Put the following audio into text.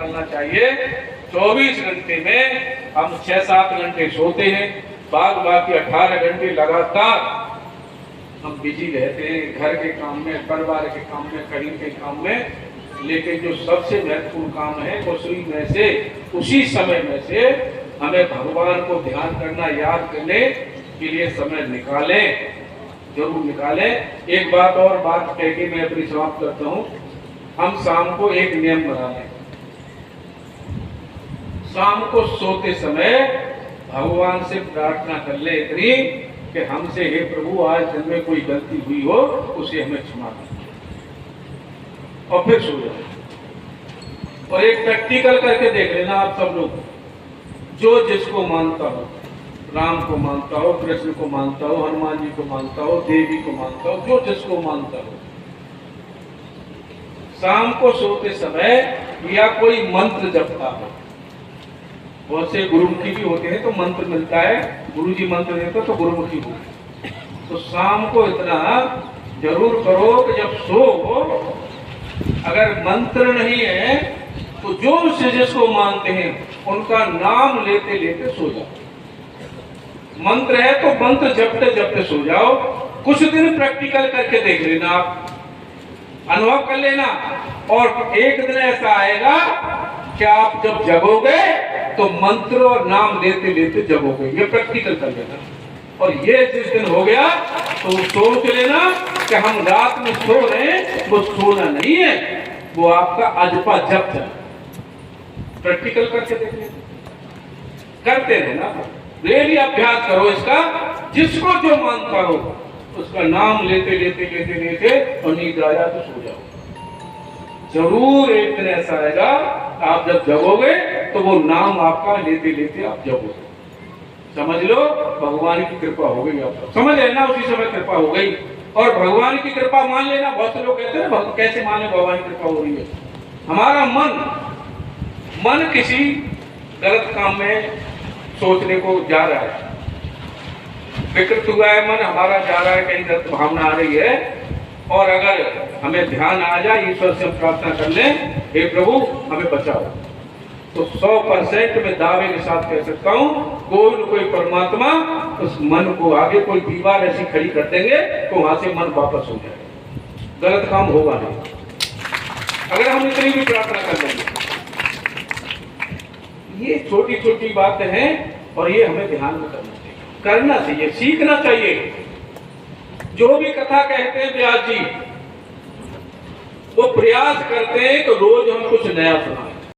निकालना चाहिए। 24 घंटे में हम 6-7 घंटे सोते हैं, बाकी 18 घंटे लगातार हम बिजी रहते हैं घर के काम में, परिवार के काम में, कहीं के काम में। लेकिन जो सबसे महत्वपूर्ण काम है उसी समय में से हमें भगवान को ध्यान करना, याद करने के लिए समय निकालें, जरूर निकालें। एक बात कह के मैं अपनी समाप्त करता हूँ। हम शाम को एक नियम बना लें, शाम को सोते समय भगवान से प्रार्थना कर ले इतनी कि हमसे, हे प्रभु आज दिन में कोई गलती हुई हो उसे हमें क्षमा कर, और फिर सो जाओ। और एक प्रैक्टिकल करके देख लेना आप सब लोग, जो जिसको मानता हो, राम को मानता हो, कृष्ण को मानता हो, हनुमान जी को मानता हो, देवी को मानता हो, जो जिसको मानता हो, शाम को सोते समय या कोई मंत्र जपता हो। बहुत से गुरुमुखी भी होते हैं तो मंत्र मिलता है, गुरुजी मंत्र देते तो गुरुमुखी हो। तो शाम को इतना जरूर करो कि जब सो, अगर मंत्र नहीं है तो जो से जिसको मानते हैं उनका नाम लेते लेते सो जाओ। मंत्र है तो मंत्र जपते जपते सो जाओ। कुछ दिन प्रैक्टिकल करके देख लेना, आप अनुभव कर लेना, और एक दिन ऐसा आएगा कि आप जब जगोगे तो मंत्र और नाम लेते लेते जगोगे। ये प्रैक्टिकल कर लेना। और ये जिस दिन हो गया तो सोच लेना कि हम रात में सो रहे हैं, वो सोना नहीं है, वो आपका अजपा जप है। प्रैक्टिकल करके देख लेना, करते रहना, डेली अभ्यास करो इसका। जिसको जो मानता हो उसका नाम लेते लेते लेते लेते और नींद आया तो सो जाओ। जरूर एक दिन ऐसा आएगा, आप जब जगोगे तो वो नाम आपका लेते लेते आप जगोगे। समझ लो, भगवान की कृपा हो गई। आप समझ लेना, उसी समय कृपा हो गई। और भगवान की कृपा मान लेना। बहुत से लोग कहते हैं कैसे माने भगवान की कृपा हो रही है। हमारा मन किसी गलत काम में सोचने को जा रहा है, विकृत हुआ है मन हमारा, जा रहा है, कहीं गलत भावना आ रही है। और अगर हमें ध्यान आ जाए, ईश्वर से प्रार्थना कर लें, हे प्रभु हमें बचाओ, तो 100% में दावे के साथ कह सकता हूँ, कोई न कोई परमात्मा उस मन को, आगे कोई दीवार ऐसी खड़ी कर देंगे तो वहां से मन वापस हो जाए, गलत काम होगा नहीं, अगर हम इतनी भी प्रार्थना कर लेंगे। ये छोटी छोटी बातें हैं और ये हमें ध्यान में करना चाहिए, सीखना चाहिए। जो भी कथा कहते हैं व्यास जी, वो प्रयास करते हैं कि रोज हम कुछ नया सुनाएं।